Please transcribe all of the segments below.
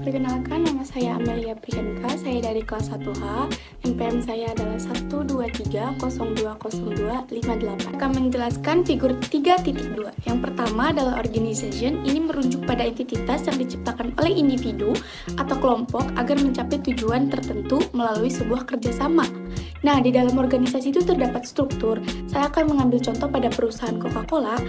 Perkenalkan, nama saya Amelia Priyanka, saya dari kelas 1H, NPM saya adalah 123020258. Akan menjelaskan figur 3.2. Yang pertama adalah organization, ini merujuk pada entitas yang diciptakan oleh individu atau kelompok agar mencapai tujuan tertentu melalui sebuah kerjasama. Nah, di dalam organisasi itu terdapat struktur. Saya akan mengambil contoh pada perusahaan Coca-Cola.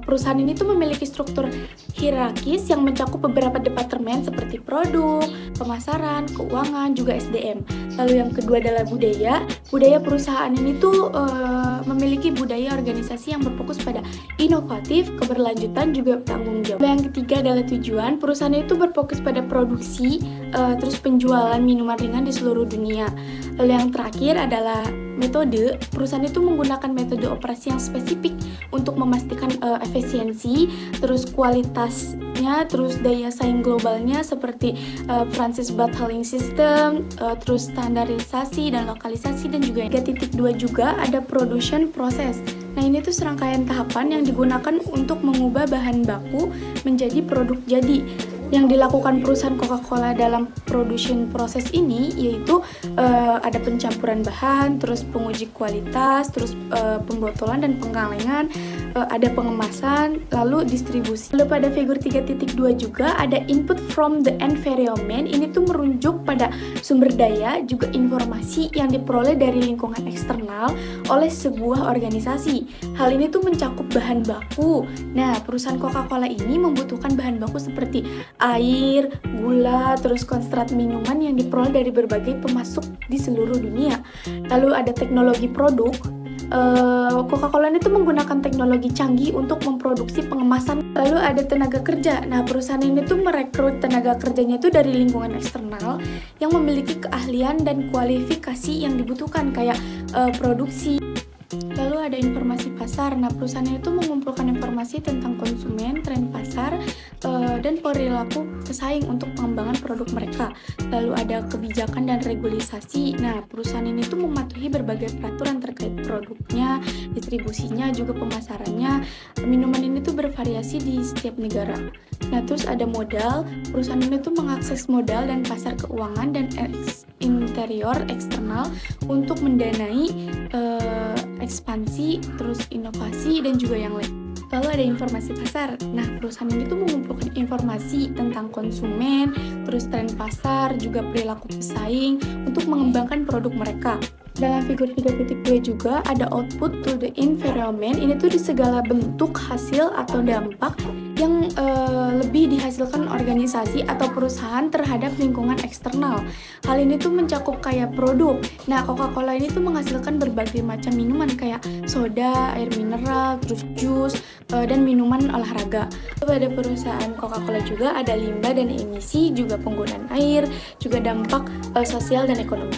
Perusahaan ini tuh memiliki struktur hierarkis yang mencakup beberapa departemen seperti produk, pemasaran, keuangan, juga SDM. Lalu yang kedua adalah budaya. Budaya perusahaan ini tuh memiliki budaya organisasi yang berfokus pada inovatif, keberlanjutan, juga tanggung jawab. Lalu yang ketiga adalah tujuan. Perusahaan itu berfokus pada produksi, terus penjualan minuman ringan di seluruh dunia. Lalu yang terakhir adalah metode. Perusahaan itu menggunakan metode operasi yang spesifik untuk memastikan efisiensi, terus kualitasnya, terus daya saing globalnya seperti Francis Bottling System, terus standarisasi dan lokalisasi, dan juga 3.2 juga ada production process. Nah, ini tuh serangkaian tahapan yang digunakan untuk mengubah bahan baku menjadi produk jadi. Yang dilakukan perusahaan Coca-Cola dalam production proses ini yaitu ada pencampuran bahan, terus penguji kualitas, terus pembotolan dan pengkalengan, ada pengemasan, lalu distribusi. Lalu pada figur 3.2 juga ada input from the environment. Ini tuh merujuk pada sumber daya juga informasi yang diperoleh dari lingkungan eksternal oleh sebuah organisasi. Hal ini tuh mencakup bahan baku. Nah, perusahaan Coca-Cola ini membutuhkan bahan baku seperti air, gula, terus konsentrat minuman yang diperoleh dari berbagai pemasok di seluruh dunia. Lalu ada teknologi produk. Coca-Cola ini tuh menggunakan teknologi canggih untuk memproduksi pengemasan. Lalu ada tenaga kerja. Nah, perusahaan ini tuh merekrut tenaga kerjanya itu dari lingkungan eksternal yang memiliki keahlian dan kualifikasi yang dibutuhkan kayak produksi. Lalu ada informasi pasar. Nah, perusahaan itu mengumpulkan informasi tentang konsumen, tren pasar, dan perilaku pesaing untuk pengembangan produk mereka. Lalu ada kebijakan dan regulasi. Nah, perusahaan ini tuh mematuhi berbagai peraturan terkait produknya, distribusinya, juga pemasarannya. Minuman ini tuh bervariasi di setiap negara. Nah, terus ada modal. Perusahaan ini tuh mengakses modal dan pasar keuangan dan interior eksternal untuk mendanai ekspansi, terus inovasi, dan juga yang lain. Lalu ada informasi pasar. Nah, perusahaan ini tuh mengumpulkan informasi tentang konsumen, terus tren pasar, juga perilaku pesaing untuk mengembangkan produk mereka. Dalam figur 3.2 juga ada output to the environment. Ini tuh di segala bentuk hasil atau dampak yang lebih dihasilkan organisasi atau perusahaan terhadap lingkungan eksternal. Hal ini tuh mencakup kayak produk. Nah, Coca-Cola ini tuh menghasilkan berbagai macam minuman kayak soda, air mineral, terus jus, dan minuman olahraga. Pada perusahaan Coca-Cola juga ada limbah dan emisi, juga penggunaan air, juga dampak sosial dan ekonomi.